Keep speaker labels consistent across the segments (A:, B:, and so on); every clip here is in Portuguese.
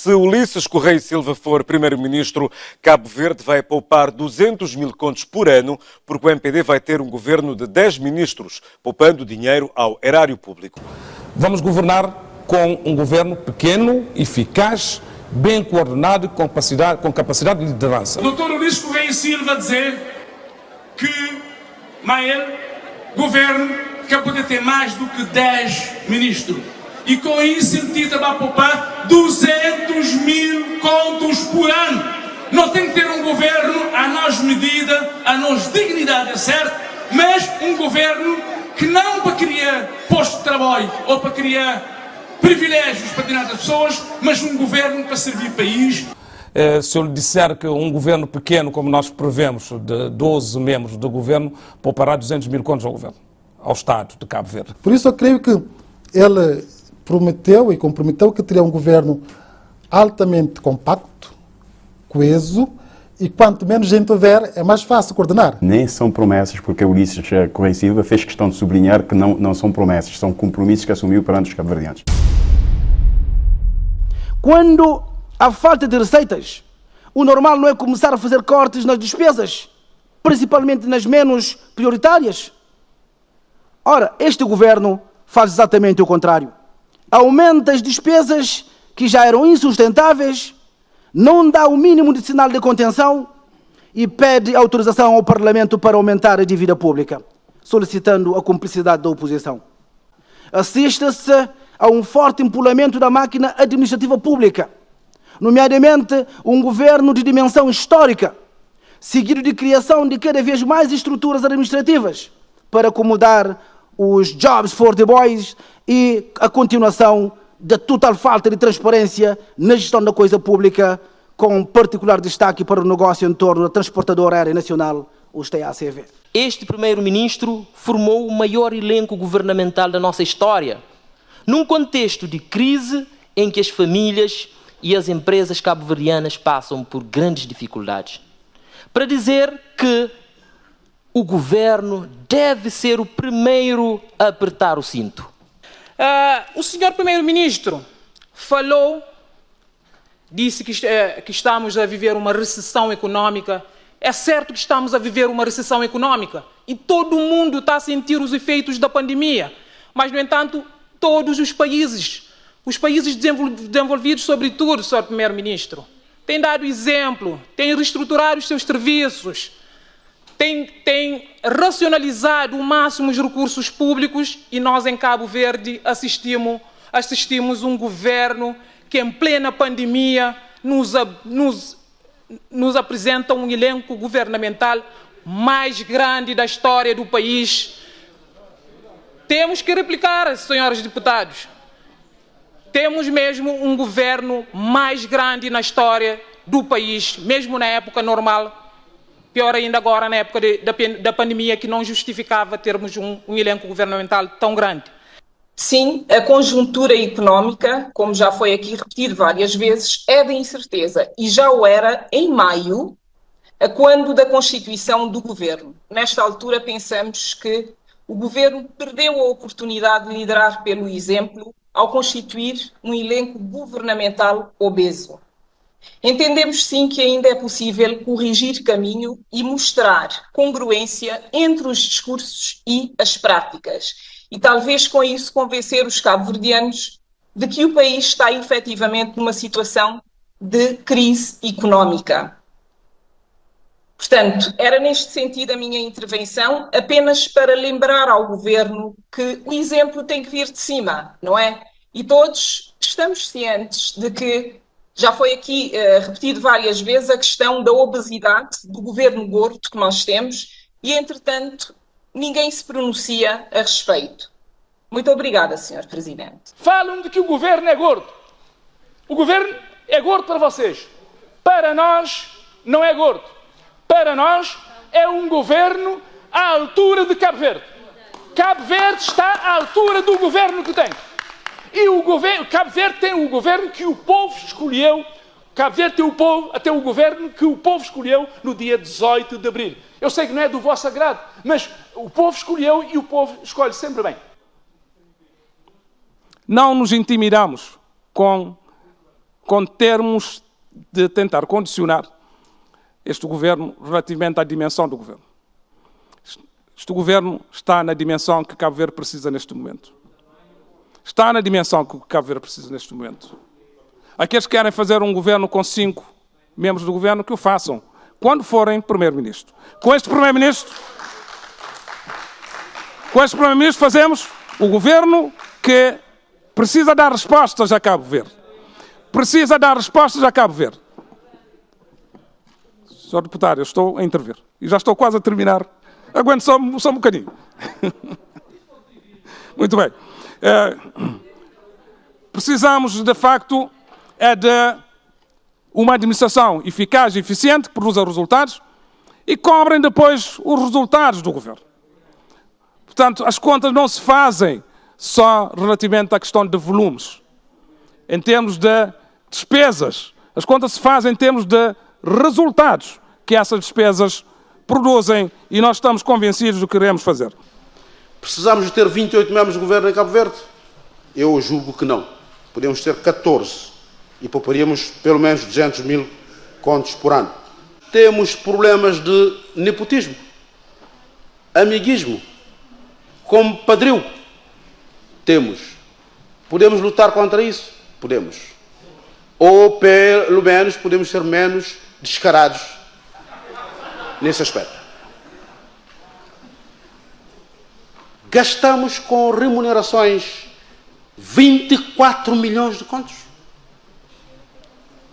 A: Se Ulisses Correia e Silva for primeiro-ministro, Cabo Verde vai poupar 200 mil contos por ano, porque o MPD vai ter um governo de 10 ministros, poupando dinheiro ao erário público.
B: Vamos governar com um governo pequeno, eficaz, bem coordenado e com capacidade de liderança.
C: O doutor Ulisses Correia e Silva dizer que ele governo quer poder ter mais do que 10 ministros. E com isso ele vai poupar 200 mil contos por ano. Não tem que ter um governo à nossa medida, à nossa dignidade, é certo? Mas um governo que não para criar postos de trabalho ou para criar privilégios para determinadas pessoas, mas um governo para servir o país.
B: Se eu lhe disser que um governo pequeno, como nós prevemos, de 12 membros do governo, poupará 200 mil contos ao governo, ao Estado de Cabo Verde.
D: Por isso eu creio que ele prometeu e comprometeu que teria um governo altamente compacto, coeso, e quanto menos gente houver, é mais fácil coordenar.
E: Nem são promessas, porque o Ulisses Correia e Silva fez questão de sublinhar que não são promessas, são compromissos que assumiu perante os cabo-verdianos.
F: Quando há falta de receitas, o normal não é começar a fazer cortes nas despesas, principalmente nas menos prioritárias? Ora, este governo faz exatamente o contrário. Aumenta as despesas que já eram insustentáveis, não dá o mínimo de sinal de contenção e pede autorização ao Parlamento para aumentar a dívida pública, solicitando a cumplicidade da oposição. Assiste-se a um forte empolamento da máquina administrativa pública, nomeadamente um governo de dimensão histórica, seguido de criação de cada vez mais estruturas administrativas para acomodar os jobs for the boys e a continuação da total falta de transparência na gestão da coisa pública, com particular destaque para o negócio em torno da Transportadora Aérea Nacional, os TACV.
G: Este primeiro-ministro formou o maior elenco governamental da nossa história, num contexto de crise em que as famílias e as empresas cabo-verdianas passam por grandes dificuldades. Para dizer que o governo deve ser o primeiro a apertar o cinto.
H: O senhor primeiro-ministro falou, disse que estamos a viver uma recessão econômica. É certo que estamos a viver uma recessão econômica e todo mundo está a sentir os efeitos da pandemia. Mas, no entanto, todos os países desenvolvidos, sobretudo, senhor primeiro-ministro, têm dado exemplo, têm reestruturado os seus serviços, têm racionalizado o máximo os recursos públicos e nós, em Cabo Verde, assistimos um governo que, em plena pandemia, nos apresenta um elenco governamental mais grande da história do país. Temos que replicar, senhores deputados. Temos mesmo um governo mais grande na história do país, mesmo na época normal. Pior ainda agora, na época da pandemia, que não justificava termos um elenco governamental tão grande.
I: Sim, a conjuntura económica, como já foi aqui repetido várias vezes, é de incerteza e já o era em maio, quando da constituição do governo. Nesta altura pensamos que o governo perdeu a oportunidade de liderar pelo exemplo ao constituir um elenco governamental obeso. Entendemos sim que ainda é possível corrigir caminho e mostrar congruência entre os discursos e as práticas. E talvez com isso convencer os cabo-verdianos de que o país está efetivamente numa situação de crise económica. Portanto, era neste sentido a minha intervenção, apenas para lembrar ao governo que o exemplo tem que vir de cima, não é? E todos estamos cientes de que já foi aqui repetido várias vezes a questão da obesidade, do governo gordo que nós temos e, entretanto, ninguém se pronuncia a respeito. Muito obrigada, Sr. Presidente.
H: Falam de que o governo é gordo. O governo é gordo para vocês. Para nós, não é gordo. Para nós, é um governo à altura de Cabo Verde. Cabo Verde está à altura do governo que tem. E Cabo Verde tem o governo que o povo escolheu. Cabo Verde tem o governo que o povo escolheu no dia 18 de abril. Eu sei que não é do vosso agrado, mas o povo escolheu e o povo escolhe sempre bem. Não nos intimidamos com
B: com termos de tentar condicionar este governo relativamente à dimensão do governo. Este governo está na dimensão que Cabo Verde precisa neste momento. Está na dimensão que Cabo Verde precisa neste momento. Aqueles que querem fazer um governo com 5 membros do governo, que o façam, quando forem primeiro-ministro. Com este primeiro-ministro fazemos o governo que precisa dar respostas a Cabo Verde. Precisa dar respostas a Cabo Verde. Senhor Deputado, eu estou a intervir. E já estou quase a terminar. Aguento só um bocadinho. Muito bem. Precisamos, de facto, de uma administração eficaz e eficiente, que produza resultados e cobrem depois os resultados do governo. Portanto, as contas não se fazem só relativamente à questão de volumes. Em termos de despesas, as contas se fazem em termos de resultados que essas despesas produzem e nós estamos convencidos do que queremos fazer.
J: Precisamos de ter 28 membros de governo em Cabo Verde? Eu julgo que não. Podemos ter 14 e pouparíamos pelo menos 200 mil contos por ano. Temos problemas de nepotismo, amiguismo, compadrio. Temos. Podemos lutar contra isso? Podemos. Ou, pelo menos, podemos ser menos descarados nesse aspecto. Gastamos com remunerações 24 milhões de contos.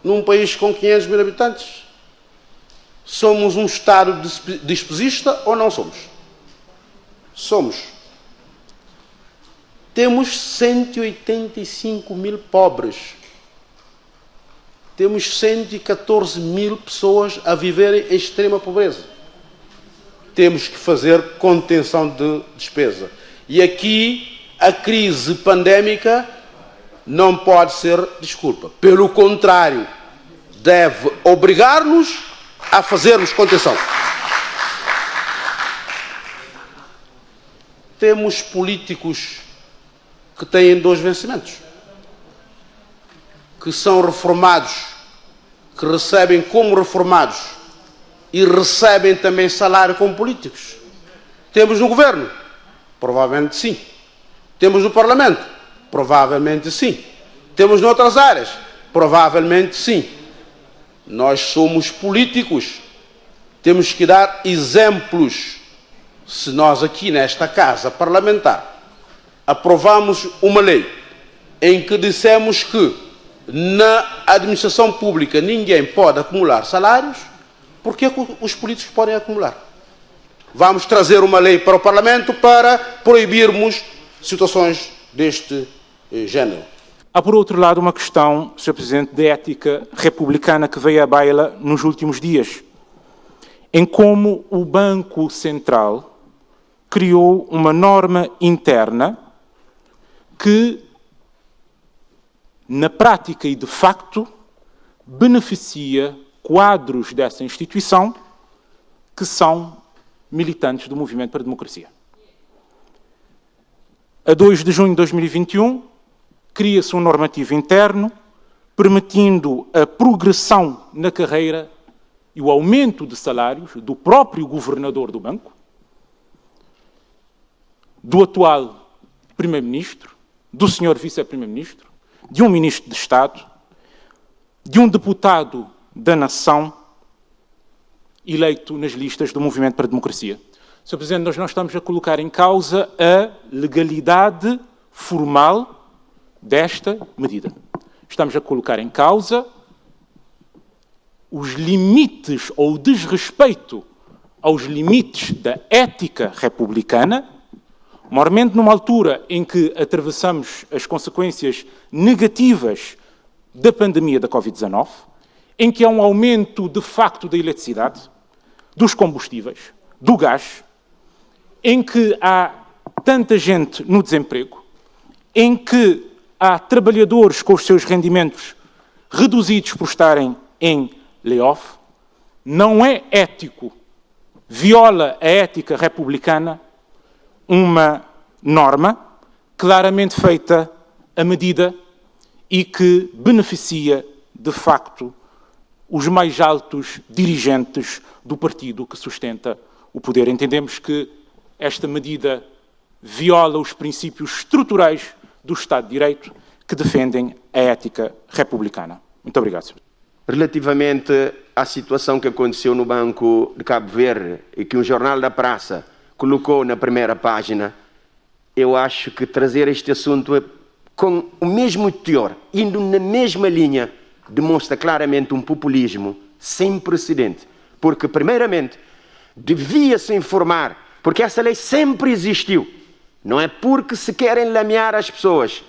J: Num país com 500 mil habitantes. Somos um Estado despesista ou não somos? Somos. Temos 185 mil pobres. Temos 114 mil pessoas a viverem em extrema pobreza. Temos que fazer contenção de despesa. E aqui a crise pandémica não pode ser desculpa. Pelo contrário, deve obrigar-nos a fazermos contenção. Temos políticos que têm 2 vencimentos, que são reformados, que recebem como reformados e recebem também salário como políticos. Temos no governo? Provavelmente sim. Temos no Parlamento? Provavelmente sim. Temos noutras áreas? Provavelmente sim. Nós somos políticos. Temos que dar exemplos. Se nós aqui nesta casa parlamentar aprovamos uma lei em que dissemos que na administração pública ninguém pode acumular salários, por que os políticos podem acumular? Vamos trazer uma lei para o Parlamento para proibirmos situações deste género.
K: Há, por outro lado, uma questão, Sr. Presidente, de ética republicana que veio à baila nos últimos dias, em como o Banco Central criou uma norma interna que, na prática e de facto, beneficia quadros dessa instituição que são militantes do Movimento para a Democracia. A 2 de junho de 2021, cria-se um normativo interno permitindo a progressão na carreira e o aumento de salários do próprio governador do banco, do atual primeiro-ministro, do senhor vice-primeiro-ministro, de um ministro de Estado, de um deputado da nação eleito nas listas do Movimento para a Democracia. Sr. Presidente, nós não estamos a colocar em causa a legalidade formal desta medida. Estamos a colocar em causa os limites ou o desrespeito aos limites da ética republicana, maiormente numa altura em que atravessamos as consequências negativas da pandemia da Covid-19, em que há um aumento de facto da eletricidade, dos combustíveis, do gás, em que há tanta gente no desemprego, em que há trabalhadores com os seus rendimentos reduzidos por estarem em layoff. Não é ético, viola a ética republicana, uma norma claramente feita à medida e que beneficia de facto, os mais altos dirigentes do partido que sustenta o poder. Entendemos que esta medida viola os princípios estruturais do Estado de Direito que defendem a ética republicana. Muito obrigado, senhor.
L: Relativamente à situação que aconteceu no Banco de Cabo Verde e que um jornal da praça colocou na primeira página, eu acho que trazer este assunto com o mesmo teor, indo na mesma linha, demonstra claramente um populismo sem precedente. Porque, primeiramente, devia-se informar, porque essa lei sempre existiu. Não é porque se querem lamear as pessoas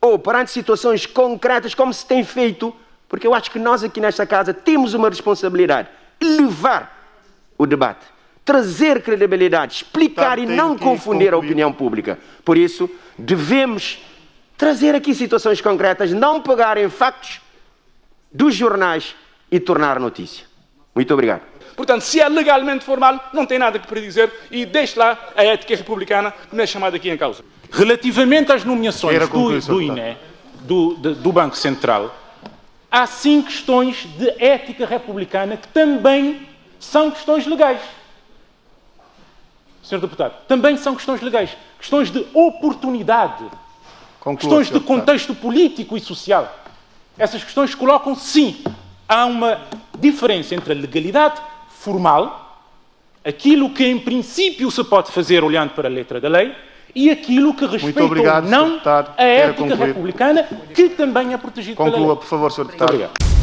L: ou perante situações concretas como se tem feito, porque eu acho que nós aqui nesta casa temos uma responsabilidade, levar o debate, trazer credibilidade, explicar e não confundir a opinião pública. Por isso, devemos trazer aqui situações concretas, não pegar em factos dos jornais e tornar notícia. Muito obrigado.
C: Portanto, se é legalmente formal, não tem nada para dizer e deixe lá a ética republicana que não é chamada aqui em causa.
K: Relativamente às nomeações do INE, do Banco Central, há 5 questões de ética republicana que também são questões legais. Sr. Deputado, também são questões legais. Questões de oportunidade. Questões de contexto político e social. Essas questões colocam, sim, há uma diferença entre a legalidade formal, aquilo que em princípio se pode fazer olhando para a letra da lei, e aquilo que respeita ou não a ética republicana, que também é protegido pela lei.
M: Conclua, por favor, Sr. Deputado.
K: Muito obrigado.